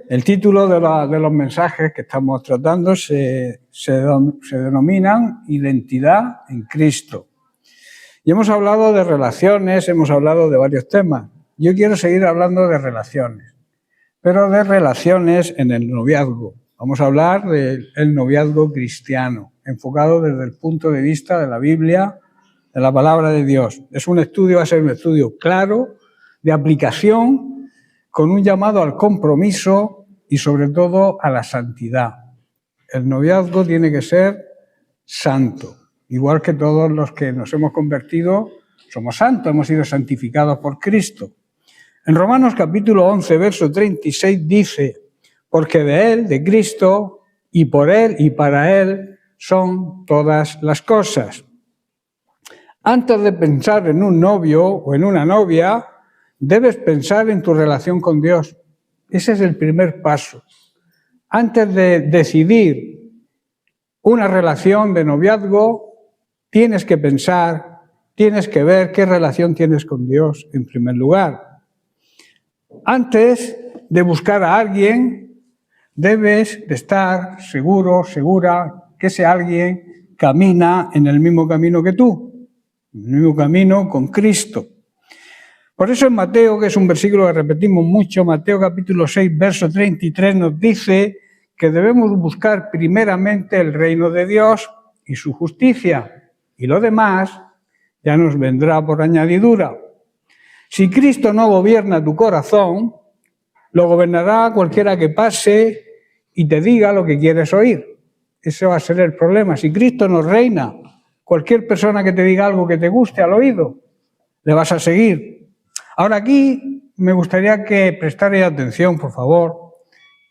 El título de los mensajes que estamos tratando se denominan Identidad en Cristo. Y hemos hablado de relaciones, hemos hablado de varios temas. Yo quiero seguir hablando de relaciones, pero de relaciones en el noviazgo. Vamos a hablar del noviazgo cristiano, enfocado desde el punto de vista de la Biblia, de la palabra de Dios. Va a ser un estudio claro, de aplicación, con un llamado al compromiso y sobre todo a la santidad. El noviazgo tiene que ser santo, igual que todos los que nos hemos convertido somos santos, hemos sido santificados por Cristo. En Romanos capítulo 11, verso 36 dice: porque de Él, de Cristo, y por Él y para Él son todas las cosas. Antes de pensar en un novio o en una novia, debes pensar en tu relación con Dios. Ese es el primer paso. Antes de decidir una relación de noviazgo, tienes que pensar, tienes que ver qué relación tienes con Dios en primer lugar. Antes de buscar a alguien, debes de estar seguro, segura, que ese alguien camina en el mismo camino que tú, en el mismo camino con Cristo. Por eso en Mateo, que es un versículo que repetimos mucho, Mateo capítulo 6, verso 33, nos dice que debemos buscar primeramente el reino de Dios y su justicia, y lo demás ya nos vendrá por añadidura. Si Cristo no gobierna tu corazón, lo gobernará cualquiera que pase y te diga lo que quieres oír. Ese va a ser el problema. Si Cristo no reina, cualquier persona que te diga algo que te guste al oído, le vas a seguir. Ahora aquí me gustaría que prestarais atención, por favor,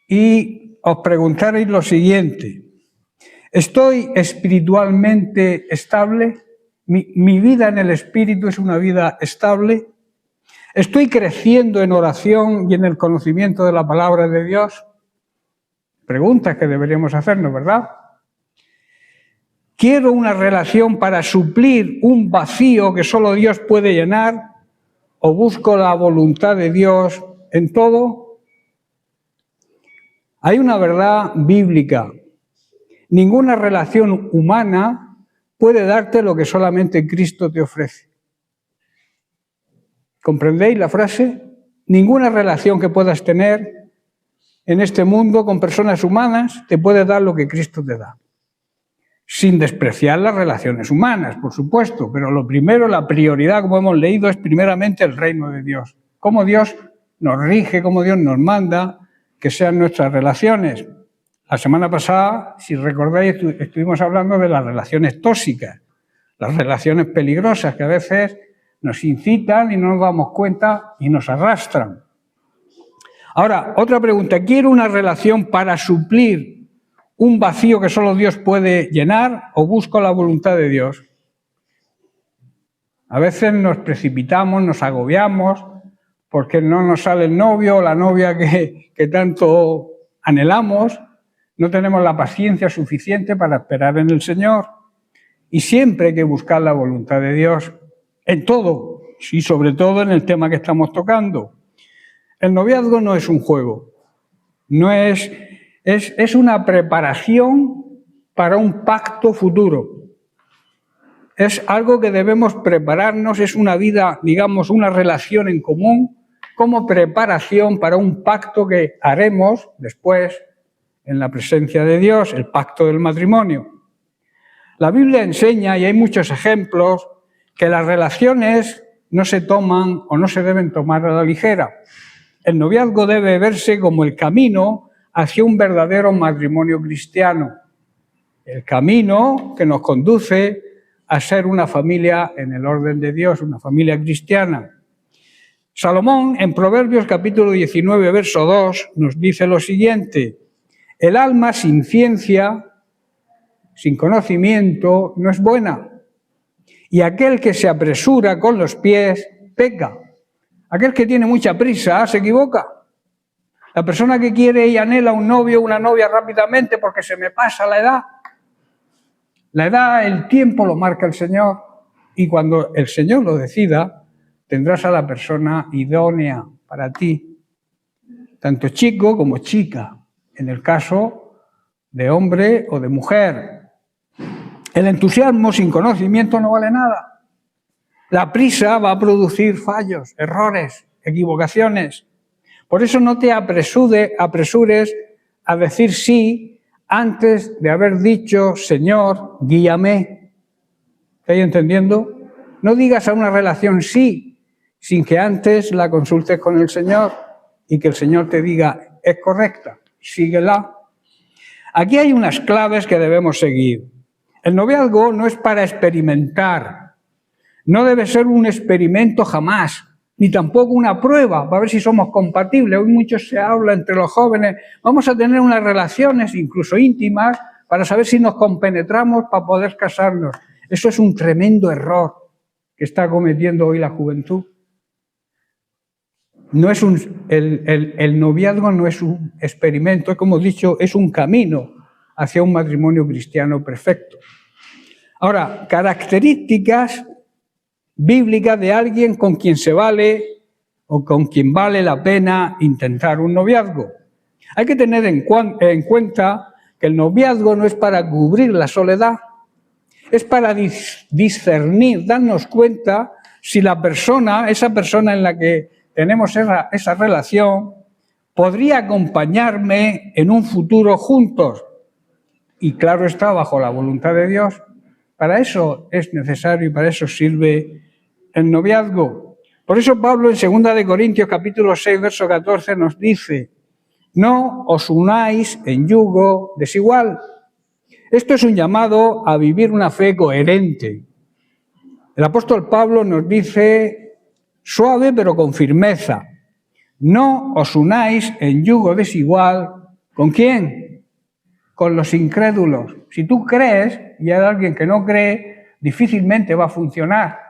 y os preguntarais lo siguiente: ¿estoy espiritualmente estable? ¿Mi vida en el espíritu es una vida estable? ¿Estoy creciendo en oración y en el conocimiento de la palabra de Dios? Preguntas que deberíamos hacernos, ¿verdad? ¿Quiero una relación para suplir un vacío que solo Dios puede llenar? ¿O busco la voluntad de Dios en todo? Hay una verdad bíblica. Ninguna relación humana puede darte lo que solamente Cristo te ofrece. ¿Comprendéis la frase? Ninguna relación que puedas tener en este mundo con personas humanas te puede dar lo que Cristo te da. Sin despreciar las relaciones humanas, por supuesto, pero lo primero, la prioridad, como hemos leído, es primeramente el reino de Dios. Cómo Dios nos rige, cómo Dios nos manda que sean nuestras relaciones. La semana pasada, si recordáis, estuvimos hablando de las relaciones tóxicas, las relaciones peligrosas que a veces nos incitan y no nos damos cuenta y nos arrastran. Ahora, otra pregunta: ¿quiero una relación para suplir un vacío que solo Dios puede llenar o busco la voluntad de Dios? A veces nos precipitamos, nos agobiamos porque no nos sale el novio o la novia que tanto anhelamos, no tenemos la paciencia suficiente para esperar en el Señor. Y siempre hay que buscar la voluntad de Dios en todo, y sobre todo en el tema que estamos tocando. El noviazgo no es un juego, es una preparación para un pacto futuro. Es algo que debemos prepararnos, es una vida, digamos, una relación en común como preparación para un pacto que haremos después en la presencia de Dios, el pacto del matrimonio. La Biblia enseña, y hay muchos ejemplos, que las relaciones no se toman o no se deben tomar a la ligera. El noviazgo debe verse como el camino hacia un verdadero matrimonio cristiano. El camino que nos conduce a ser una familia en el orden de Dios, una familia cristiana. Salomón, en Proverbios capítulo 19, verso 2, nos dice lo siguiente: el alma sin ciencia, sin conocimiento, no es buena, y aquel que se apresura con los pies peca. Aquel que tiene mucha prisa se equivoca. La persona que quiere y anhela un novio o una novia rápidamente porque se me pasa la edad. La edad, el tiempo lo marca el Señor, y cuando el Señor lo decida, tendrás a la persona idónea para ti. tanto chico como chica, en el caso de hombre o de mujer. El entusiasmo sin conocimiento no vale nada. La prisa va a producir fallos, errores, equivocaciones. Por eso no te apresures a decir sí antes de haber dicho, Señor, guíame. ¿Estáis entendiendo? No digas a una relación sí, sin que antes la consultes con el Señor y que el Señor te diga, es correcta, síguela. Aquí hay unas claves que debemos seguir. El noviazgo no es para experimentar, no debe ser un experimento jamás, ni tampoco una prueba para ver si somos compatibles. Hoy mucho se habla entre los jóvenes, vamos a tener unas relaciones incluso íntimas para saber si nos compenetramos para poder casarnos. Eso es un tremendo error que está cometiendo hoy la juventud. No es el noviazgo no es un experimento, como he dicho, es un camino hacia un matrimonio cristiano perfecto. Ahora, características bíblicas de alguien con quien se vale o con quien vale la pena intentar un noviazgo. Hay que tener en cuenta que el noviazgo no es para cubrir la soledad, es para discernir, darnos cuenta si la persona, esa persona en la que tenemos esa relación, podría acompañarme en un futuro juntos. Y claro está, bajo la voluntad de Dios. Para eso es necesario y para eso sirve el noviazgo. Por eso Pablo en 2 Corintios capítulo 6, verso 14 nos dice, no os unáis en yugo desigual. Esto es un llamado a vivir una fe coherente. El apóstol Pablo nos dice, suave pero con firmeza, no os unáis en yugo desigual. ¿Con quién? Con los incrédulos. Si tú crees y hay alguien que no cree, difícilmente va a funcionar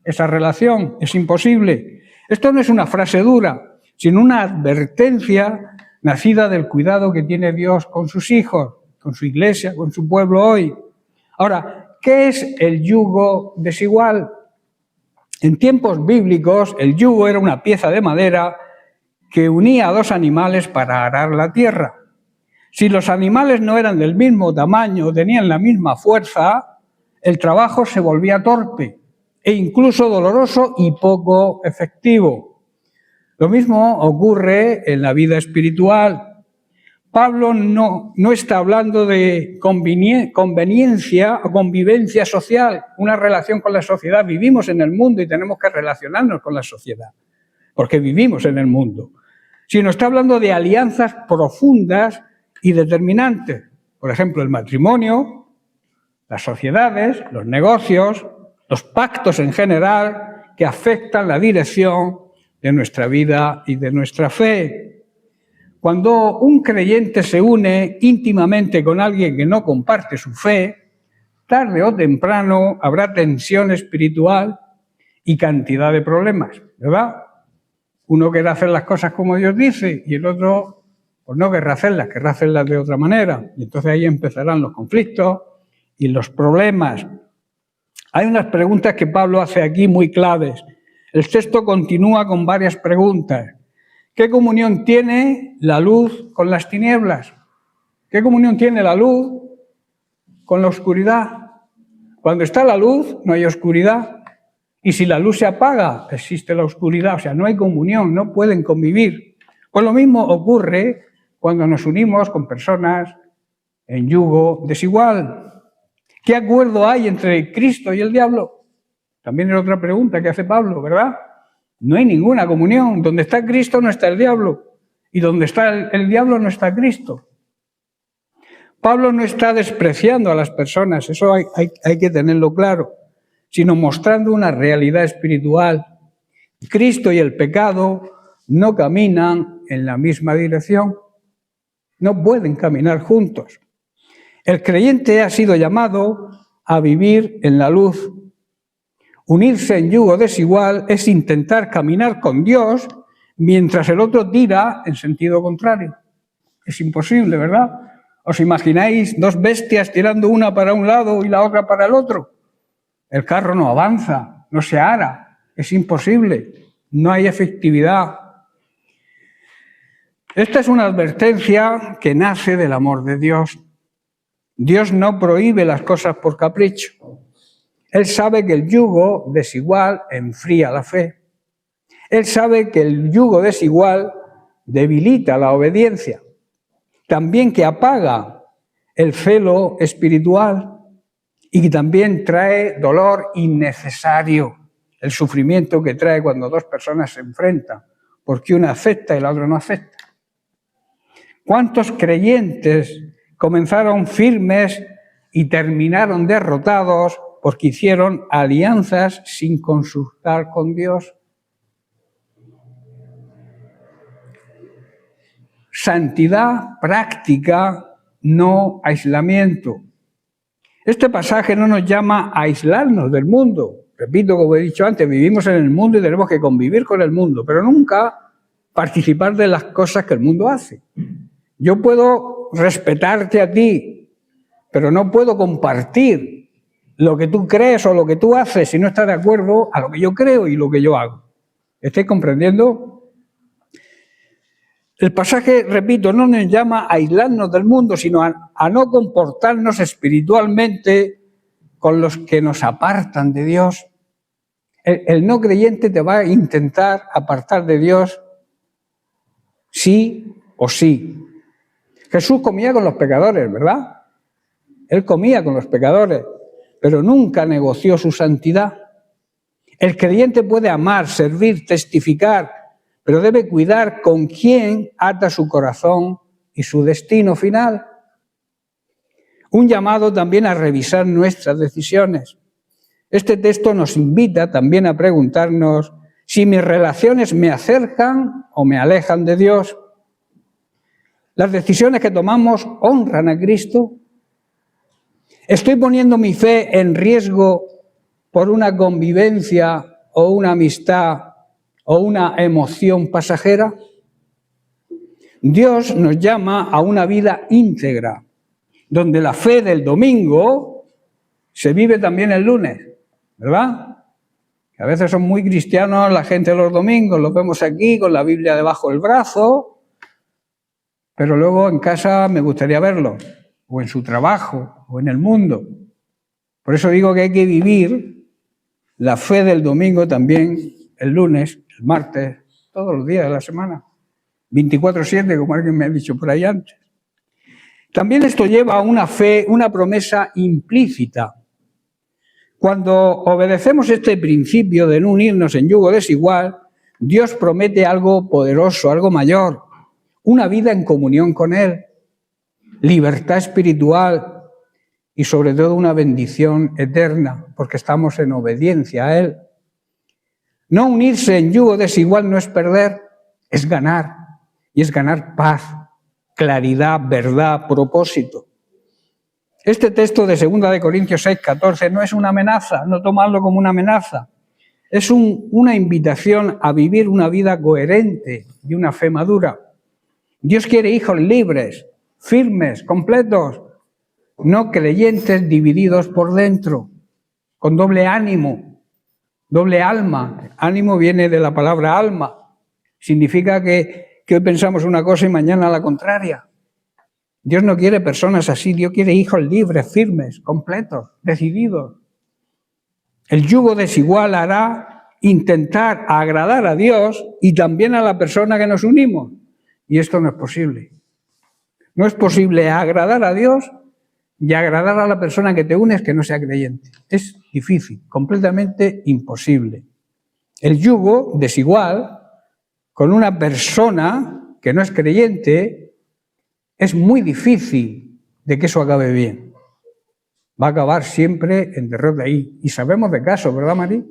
esa relación, es imposible. Esto no es una frase dura, sino una advertencia nacida del cuidado que tiene Dios con sus hijos, con su iglesia, con su pueblo hoy. Ahora, ¿qué es el yugo desigual? En tiempos bíblicos, el yugo era una pieza de madera que unía a dos animales para arar la tierra. Si los animales no eran del mismo tamaño, tenían la misma fuerza, el trabajo se volvía torpe e incluso doloroso y poco efectivo. Lo mismo ocurre en la vida espiritual. Pablo no está hablando de conveniencia o convivencia social, una relación con la sociedad. Vivimos en el mundo y tenemos que relacionarnos con la sociedad, porque vivimos en el mundo. Sino está hablando de alianzas profundas y determinantes. Por ejemplo, el matrimonio, las sociedades, los negocios, los pactos en general que afectan la dirección de nuestra vida y de nuestra fe. Cuando un creyente se une íntimamente con alguien que no comparte su fe, tarde o temprano habrá tensión espiritual y cantidad de problemas, ¿verdad? Uno querrá hacer las cosas como Dios dice y el otro pues no querrá hacerlas de otra manera. Y entonces ahí empezarán los conflictos y los problemas. Hay unas preguntas que Pablo hace aquí muy claves. El texto continúa con varias preguntas. ¿Qué comunión tiene la luz con las tinieblas? ¿Qué comunión tiene la luz con la oscuridad? Cuando está la luz, no hay oscuridad. Y si la luz se apaga, existe la oscuridad. O sea, no hay comunión, no pueden convivir. Pues lo mismo ocurre cuando nos unimos con personas en yugo desigual. ¿Qué acuerdo hay entre Cristo y el diablo? También es otra pregunta que hace Pablo, ¿verdad? No hay ninguna comunión. Donde está Cristo no está el diablo. Y donde está el diablo no está Cristo. Pablo no está despreciando a las personas, eso hay que tenerlo claro, sino mostrando una realidad espiritual. Cristo y el pecado no caminan en la misma dirección. No pueden caminar juntos. El creyente ha sido llamado a vivir en la luz. Unirse en yugo desigual es intentar caminar con Dios mientras el otro tira en sentido contrario. Es imposible, ¿verdad? ¿Os imagináis dos bestias tirando una para un lado y la otra para el otro? El carro no avanza, no se ara, es imposible, no hay efectividad. Esta es una advertencia que nace del amor de Dios. Dios no prohíbe las cosas por capricho. Él sabe que el yugo desigual enfría la fe. Él sabe que el yugo desigual debilita la obediencia. También que apaga el celo espiritual y que también trae dolor innecesario, el sufrimiento que trae cuando dos personas se enfrentan, porque una acepta y la otra no acepta. ¿Cuántos creyentes comenzaron firmes y terminaron derrotados porque hicieron alianzas sin consultar con Dios? Santidad práctica, no aislamiento. Este pasaje no nos llama a aislarnos del mundo. Repito, como he dicho antes, vivimos en el mundo y tenemos que convivir con el mundo, pero nunca participar de las cosas que el mundo hace. Yo puedo respetarte a ti, pero no puedo compartir lo que tú crees o lo que tú haces si no estás de acuerdo a lo que yo creo y lo que yo hago. ¿Estáis comprendiendo? El pasaje, repito, no nos llama a aislarnos del mundo, sino a no comportarnos espiritualmente con los que nos apartan de Dios. El no creyente te va a intentar apartar de Dios sí o sí. Jesús comía con los pecadores, ¿verdad? Él comía con los pecadores, pero nunca negoció su santidad. El creyente puede amar, servir, testificar, pero debe cuidar con quién ata su corazón y su destino final. Un llamado también a revisar nuestras decisiones. Este texto nos invita también a preguntarnos si mis relaciones me acercan o me alejan de Dios. ¿Las decisiones que tomamos honran a Cristo? ¿Estoy poniendo mi fe en riesgo por una convivencia o una amistad o una emoción pasajera? Dios nos llama a una vida íntegra, donde la fe del domingo se vive también el lunes, ¿verdad? A veces son muy cristianos la gente los domingos, los vemos aquí con la Biblia debajo del brazo, pero luego en casa me gustaría verlo, o en su trabajo, o en el mundo. Por eso digo que hay que vivir la fe del domingo también el lunes, el martes, todos los días de la semana. 24/7, como alguien me ha dicho por ahí antes. También esto lleva a una fe, una promesa implícita. Cuando obedecemos este principio de no unirnos en yugo desigual, Dios promete algo poderoso, algo mayor, una vida en comunión con Él, libertad espiritual y sobre todo una bendición eterna, porque estamos en obediencia a Él. No unirse en yugo desigual no es perder, es ganar, y es ganar paz, claridad, verdad, propósito. Este texto de 2 Corintios 6:14 no es una amenaza, no tomarlo como una amenaza, es una invitación a vivir una vida coherente y una fe madura. Dios quiere hijos libres, firmes, completos, no creyentes divididos por dentro, con doble ánimo, doble alma. Ánimo viene de la palabra alma, significa que hoy pensamos una cosa y mañana la contraria. Dios no quiere personas así, Dios quiere hijos libres, firmes, completos, decididos. El yugo desigual hará intentar agradar a Dios y también a la persona que nos unimos. Y esto no es posible. No es posible agradar a Dios y agradar a la persona que te unes que no sea creyente. Es difícil, completamente imposible. El yugo desigual con una persona que no es creyente es muy difícil de que eso acabe bien. Va a acabar siempre en derrota. Y sabemos de casos, ¿verdad, Mari?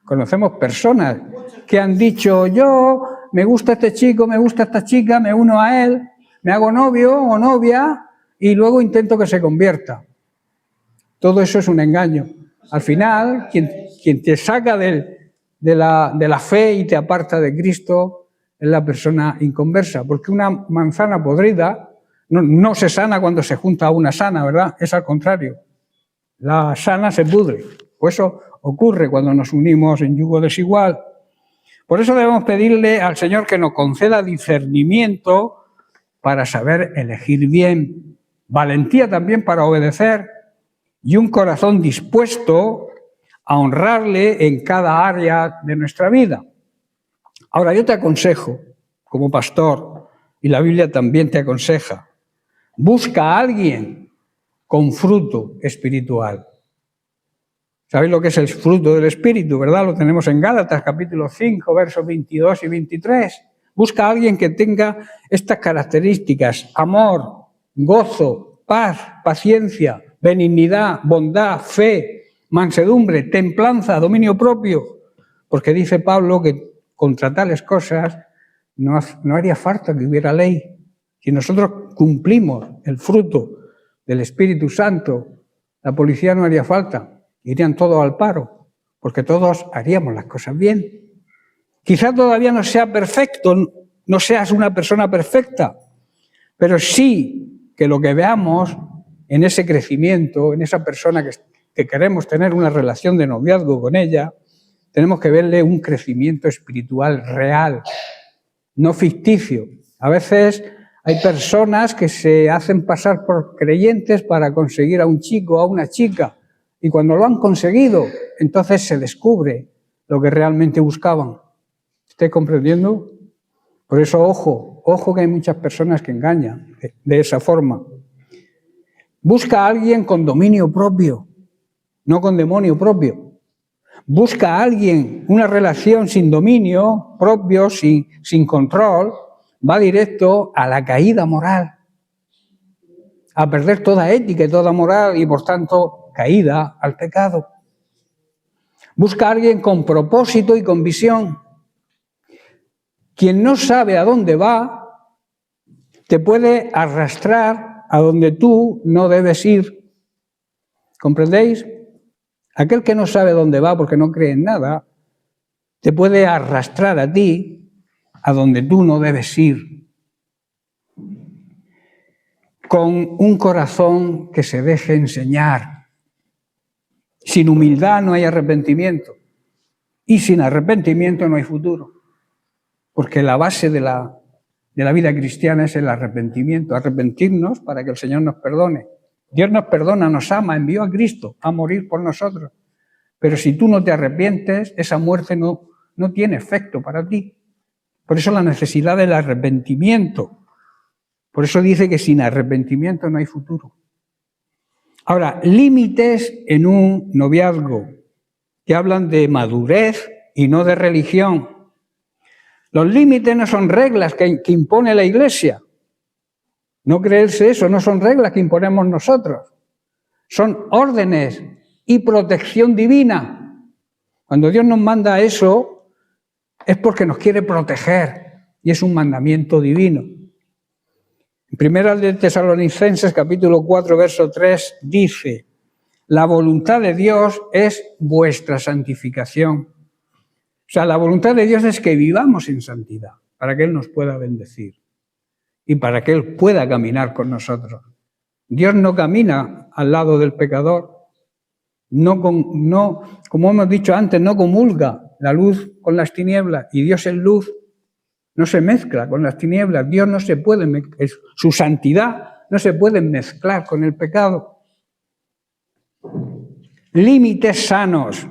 Conocemos personas que han dicho, yo me gusta este chico, me gusta esta chica, me uno a él, me hago novio o novia y luego intento que se convierta. Todo eso es un engaño. Al final, quien te saca de la fe y te aparta de Cristo es la persona inconversa, porque una manzana podrida no se sana cuando se junta a una sana, ¿verdad? Es al contrario. La sana se pudre. Pues eso ocurre cuando nos unimos en yugo desigual. Por eso debemos pedirle al Señor que nos conceda discernimiento para saber elegir bien, valentía también para obedecer y un corazón dispuesto a honrarle en cada área de nuestra vida. Ahora, yo te aconsejo, como pastor, y la Biblia también te aconseja, busca a alguien con fruto espiritual. ¿Sabéis lo que es el fruto del Espíritu, verdad? Lo tenemos en Gálatas, capítulo 5, versos 22 y 23. Busca a alguien que tenga estas características: amor, gozo, paz, paciencia, benignidad, bondad, fe, mansedumbre, templanza, dominio propio. Porque dice Pablo que contra tales cosas no haría falta que hubiera ley. Si nosotros cumplimos el fruto del Espíritu Santo, la policía no haría falta. Irían todos al paro, porque todos haríamos las cosas bien. Quizás todavía no sea perfecto, no seas una persona perfecta, pero sí que lo que veamos en ese crecimiento, en esa persona que queremos tener una relación de noviazgo con ella, tenemos que verle un crecimiento espiritual real, no ficticio. A veces hay personas que se hacen pasar por creyentes para conseguir a un chico o a una chica. Y cuando lo han conseguido, entonces se descubre lo que realmente buscaban. ¿Estáis comprendiendo? Por eso, ojo que hay muchas personas que engañan de esa forma. Busca a alguien con dominio propio, no con demonio propio. Busca a alguien, una relación sin dominio propio, sin control, va directo a la caída moral, a perder toda ética y toda moral y, por tanto, caída al pecado. Busca a alguien con propósito y con visión. Quien no sabe a dónde va, te puede arrastrar a donde tú no debes ir. ¿Comprendéis? Aquel que no sabe dónde va porque no cree en nada, te puede arrastrar a ti a donde tú no debes ir. Con un corazón que se deje enseñar. Sin humildad no hay arrepentimiento. Y sin arrepentimiento no hay futuro. Porque la base de la vida cristiana es el arrepentimiento. Arrepentirnos para que el Señor nos perdone. Dios nos perdona, nos ama, envió a Cristo a morir por nosotros. Pero si tú no te arrepientes, esa muerte no tiene efecto para ti. Por eso la necesidad del arrepentimiento. Por eso dice que sin arrepentimiento no hay futuro. Ahora, límites en un noviazgo que hablan de madurez y no de religión. Los límites no son reglas que impone la Iglesia. No creerse eso, no son reglas que imponemos nosotros. Son órdenes y protección divina. Cuando Dios nos manda eso, es porque nos quiere proteger y es un mandamiento divino. En Primera de Tesalonicenses, capítulo 4, verso 3, dice: la voluntad de Dios es vuestra santificación. O sea, la voluntad de Dios es que vivamos en santidad, para que Él nos pueda bendecir y para que Él pueda caminar con nosotros. Dios no camina al lado del pecador, como hemos dicho antes, no comulga la luz con las tinieblas, y Dios es luz, no se mezcla con las tinieblas. Dios no se puede, su santidad no se puede mezclar con el pecado. Límites sanos.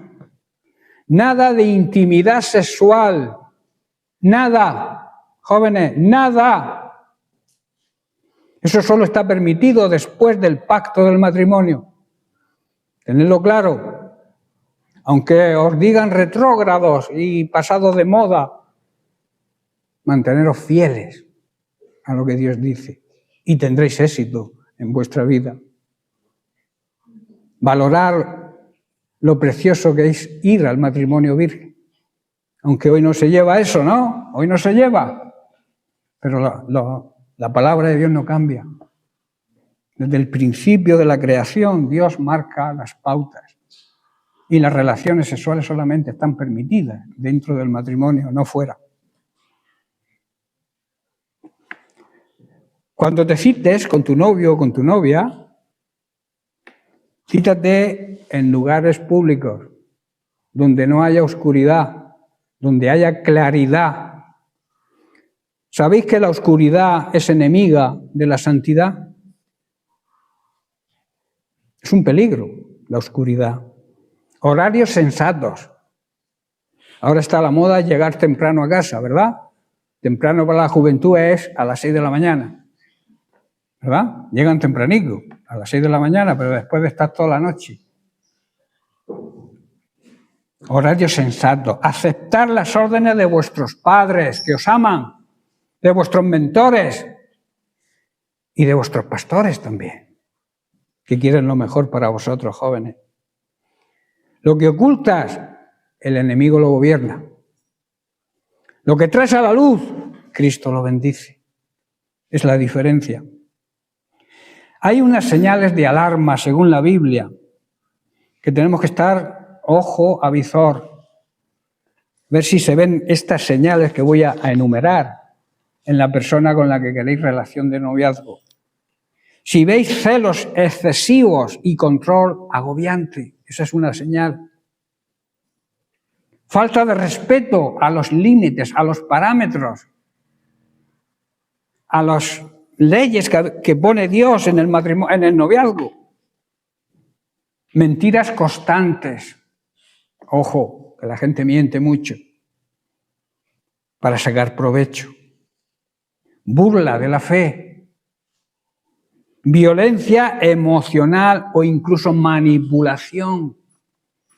Nada de intimidad sexual. Nada, jóvenes, nada. Eso solo está permitido después del pacto del matrimonio. Tenedlo claro. Aunque os digan retrógrados y pasados de moda, manteneros fieles a lo que Dios dice y tendréis éxito en vuestra vida. Valorar lo precioso que es ir al matrimonio virgen. Aunque hoy no se lleva eso, ¿no? Hoy no se lleva. Pero la palabra de Dios no cambia. Desde el principio de la creación, Dios marca las pautas. Y las relaciones sexuales solamente están permitidas dentro del matrimonio, no fuera. Cuando te cites con tu novio o con tu novia, cítate en lugares públicos, donde no haya oscuridad, donde haya claridad. ¿Sabéis que la oscuridad es enemiga de la santidad? Es un peligro la oscuridad. Horarios sensatos. Ahora está la moda llegar temprano a casa, ¿verdad? Temprano para la juventud es a las 6 de la mañana, ¿verdad? Llegan tempranico, a las 6 de la mañana, pero después de estar toda la noche. Horarios sensatos. Aceptar las órdenes de vuestros padres, que os aman, de vuestros mentores y de vuestros pastores también, que quieren lo mejor para vosotros, jóvenes. Lo que ocultas, el enemigo lo gobierna. Lo que traes a la luz, Cristo lo bendice. Es la diferencia. Hay unas señales de alarma, según la Biblia, que tenemos que estar ojo a visor, ver si se ven estas señales que voy a enumerar en la persona con la que queréis relación de noviazgo. Si veis celos excesivos y control agobiante, esa es una señal. Falta de respeto a los límites, a los parámetros, a las leyes que pone Dios en el matrimonio, en el noviazgo. Mentiras constantes. Ojo, que la gente miente mucho para sacar provecho. Burla de la fe. Violencia emocional o incluso manipulación.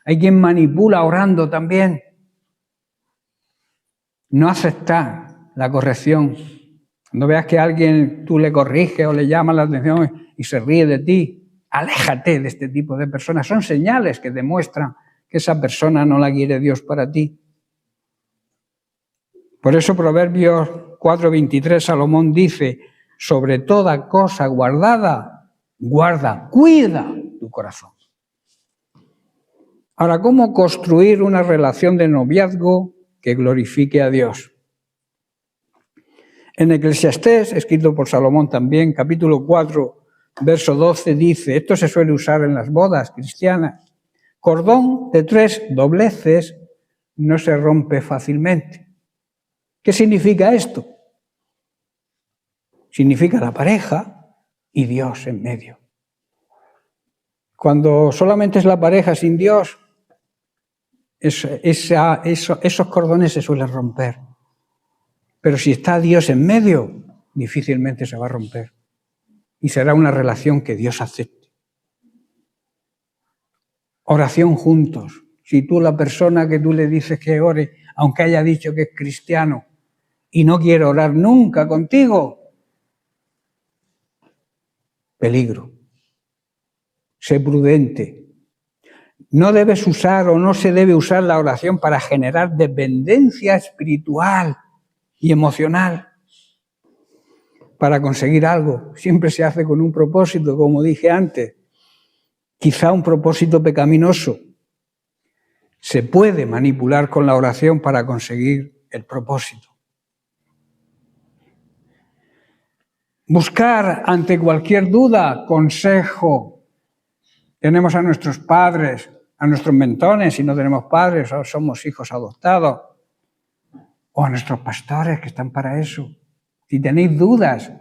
Hay quien manipula orando también. No aceptar la corrección. Cuando veas que a alguien tú le corriges o le llamas la atención y se ríe de ti, aléjate de este tipo de personas. Son señales que demuestran que esa persona no la quiere Dios para ti. Por eso Proverbios 4:23 Salomón dice, sobre toda cosa guardada, cuida tu corazón. Ahora, ¿cómo construir una relación de noviazgo que glorifique a Dios? En Eclesiastés, escrito por Salomón también, capítulo 4, verso 12, dice, esto se suele usar en las bodas cristianas, cordón de 3 dobleces no se rompe fácilmente. ¿Qué significa esto? Significa la pareja y Dios en medio. Cuando solamente es la pareja sin Dios, esos cordones se suelen romper. Pero si está Dios en medio, difícilmente se va a romper. Y será una relación que Dios acepte. Oración juntos. Si tú, la persona que tú le dices que ore, aunque haya dicho que es cristiano, y no quiere orar nunca contigo, peligro. Sé prudente. No debes usar o no se debe usar la oración para generar dependencia espiritual y emocional. Para conseguir algo, siempre se hace con un propósito, como dije antes, quizá un propósito pecaminoso. Se puede manipular con la oración para conseguir el propósito. Buscar ante cualquier duda consejo. Tenemos a nuestros padres, a nuestros mentores, si no tenemos padres o somos hijos adoptados, o a nuestros pastores que están para eso. Si tenéis dudas,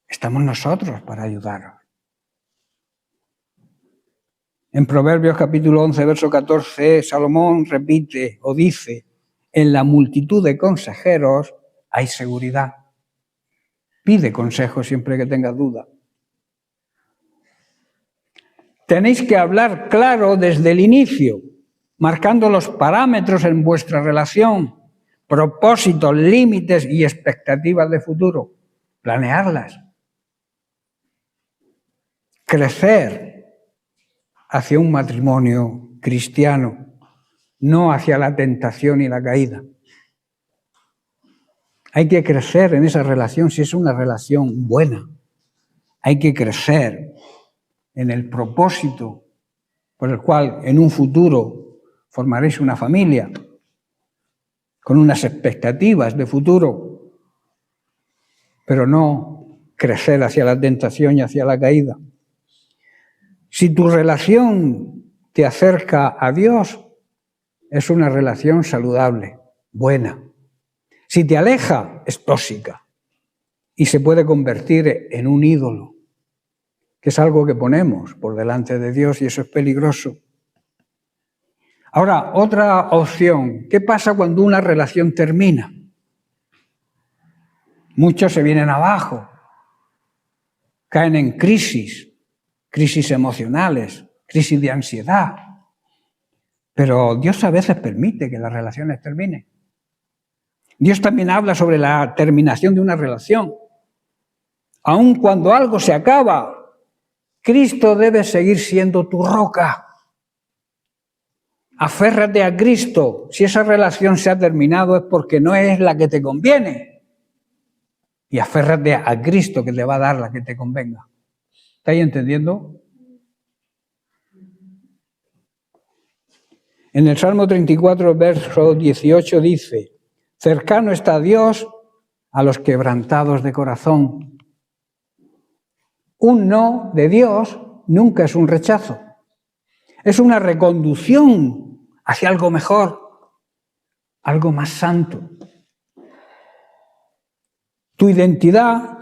estamos nosotros para ayudaros. En Proverbios capítulo 11, verso 14, Salomón repite o dice, en la multitud de consejeros hay seguridad. Pide consejo siempre que tengas duda. Tenéis que hablar claro desde el inicio, marcando los parámetros en vuestra relación, propósitos, límites y expectativas de futuro. Planearlas. Crecer hacia un matrimonio cristiano, no hacia la tentación y la caída. Hay que crecer en esa relación si es una relación buena. Hay que crecer en el propósito por el cual en un futuro formaréis una familia con unas expectativas de futuro, pero no crecer hacia la tentación y hacia la caída. Si tu relación te acerca a Dios, es una relación saludable, buena. Si te aleja, es tóxica y se puede convertir en un ídolo, que es algo que ponemos por delante de Dios y eso es peligroso. Ahora, otra opción. ¿Qué pasa cuando una relación termina? Muchos se vienen abajo, caen en crisis emocionales, crisis de ansiedad. Pero Dios a veces permite que las relaciones terminen. Dios también habla sobre la terminación de una relación. Aun cuando algo se acaba, Cristo debe seguir siendo tu roca. Aférrate a Cristo. Si esa relación se ha terminado es porque no es la que te conviene. Y aférrate a Cristo que te va a dar la que te convenga. ¿Estáis entendiendo? En el Salmo 34, verso 18 dice: cercano está Dios a los quebrantados de corazón. Un no de Dios nunca es un rechazo. Es una reconducción hacia algo mejor, algo más santo. Tu identidad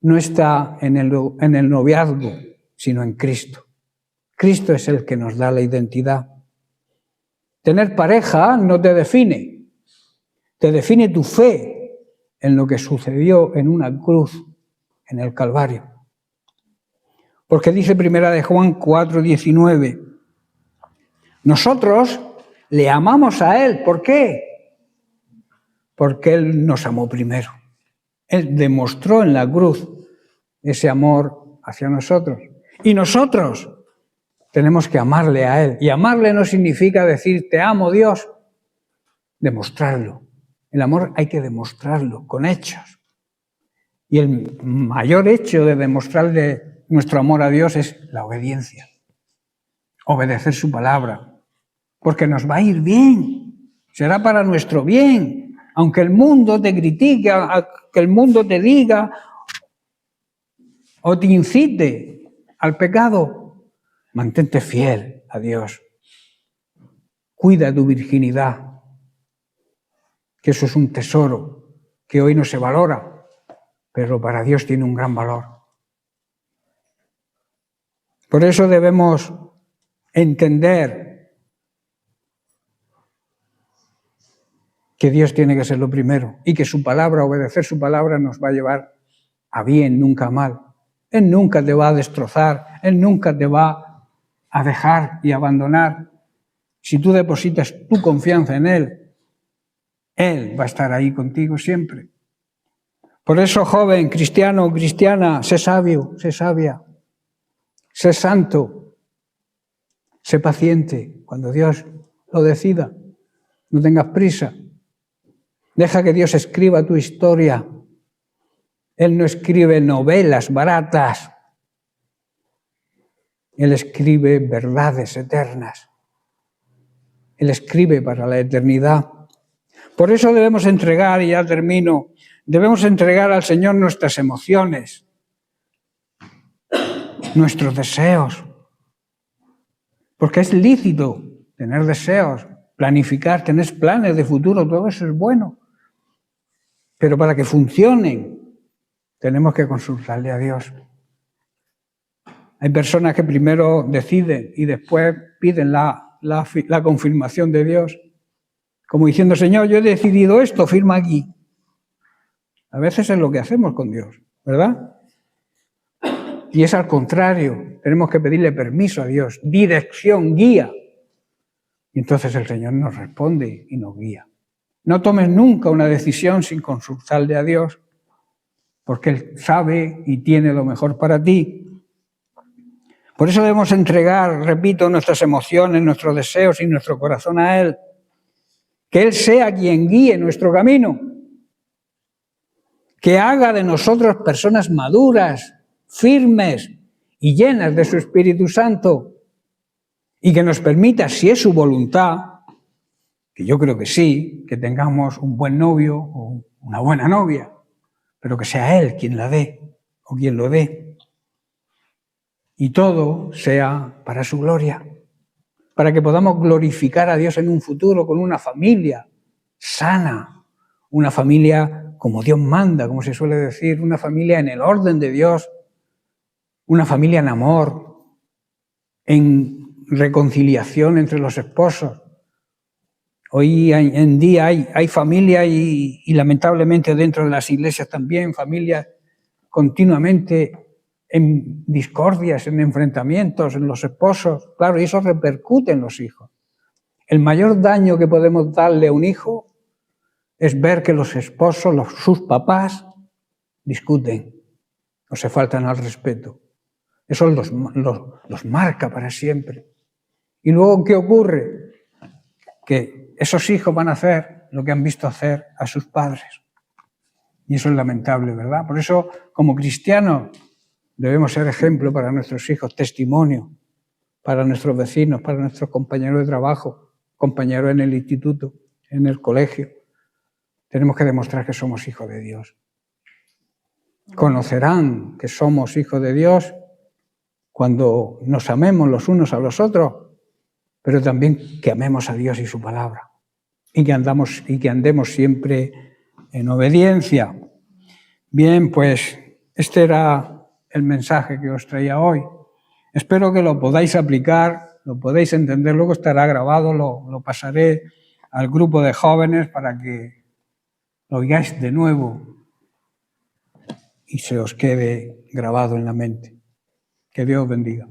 no está en el noviazgo, sino en Cristo. Cristo es el que nos da la identidad. Tener pareja no te define tu fe en lo que sucedió en una cruz, en el Calvario. Porque dice Primera de Juan 4:19, nosotros le amamos a Él. ¿Por qué? Porque Él nos amó primero. Él demostró en la cruz ese amor hacia nosotros. Y nosotros tenemos que amarle a Él. Y amarle no significa decir, te amo, Dios. Demostrarlo. El amor hay que demostrarlo con hechos. Y el mayor hecho de demostrarle nuestro amor a Dios es la obediencia. Obedecer su palabra. Porque nos va a ir bien. Será para nuestro bien. Aunque el mundo te critique, que el mundo te diga o te incite al pecado, mantente fiel a Dios. Cuida tu virginidad, que eso es un tesoro que hoy no se valora, pero para Dios tiene un gran valor. Por eso debemos entender que Dios tiene que ser lo primero y que su palabra, obedecer su palabra, nos va a llevar a bien, nunca a mal. Él nunca te va a destrozar, Él nunca te va a dejar y abandonar. Si tú depositas tu confianza en Él va a estar ahí contigo siempre. Por eso, joven, cristiano, cristiana, sé sabio, sé sabia, sé santo, sé paciente cuando Dios lo decida. No tengas prisa. Deja que Dios escriba tu historia. Él no escribe novelas baratas. Él escribe verdades eternas. Él escribe para la eternidad. Por eso debemos entregar, y ya termino, debemos entregar al Señor nuestras emociones, nuestros deseos. Porque es lícito tener deseos, planificar, tener planes de futuro, todo eso es bueno. Pero para que funcionen, tenemos que consultarle a Dios. Hay personas que primero deciden y después piden la confirmación de Dios. Como diciendo, Señor, yo he decidido esto, firma aquí. A veces es lo que hacemos con Dios, ¿verdad? Y es al contrario, tenemos que pedirle permiso a Dios, dirección, guía. Y entonces el Señor nos responde y nos guía. No tomes nunca una decisión sin consultarle a Dios, porque Él sabe y tiene lo mejor para ti. Por eso debemos entregar, repito, nuestras emociones, nuestros deseos y nuestro corazón a Él. Que Él sea quien guíe nuestro camino. Que haga de nosotros personas maduras, firmes y llenas de su Espíritu Santo. Y que nos permita, si es su voluntad, que yo creo que sí, que tengamos un buen novio o una buena novia, pero que sea Él quien la dé o quien lo dé. Y todo sea para su gloria, para que podamos glorificar a Dios en un futuro con una familia sana, una familia como Dios manda, como se suele decir, una familia en el orden de Dios, una familia en amor, en reconciliación entre los esposos. Hoy en día hay familias y lamentablemente dentro de las iglesias también, familias continuamente en discordias, en enfrentamientos, en los esposos. Claro, y eso repercute en los hijos. El mayor daño que podemos darle a un hijo es ver que los esposos, sus papás, discuten o se faltan al respeto. Eso los marca para siempre. Y luego, ¿qué ocurre? Que esos hijos van a hacer lo que han visto hacer a sus padres. Y eso es lamentable, ¿verdad? Por eso, como cristianos, debemos ser ejemplo para nuestros hijos, testimonio para nuestros vecinos, para nuestros compañeros de trabajo, compañeros en el instituto, en el colegio. Tenemos que demostrar que somos hijos de Dios. Conocerán que somos hijos de Dios cuando nos amemos los unos a los otros, pero también que amemos a Dios y su palabra y que andemos siempre en obediencia. Bien, pues este era el mensaje que os traía hoy. Espero que lo podáis aplicar, lo podáis entender, luego estará grabado, lo pasaré al grupo de jóvenes para que lo oigáis de nuevo y se os quede grabado en la mente. Que Dios os bendiga.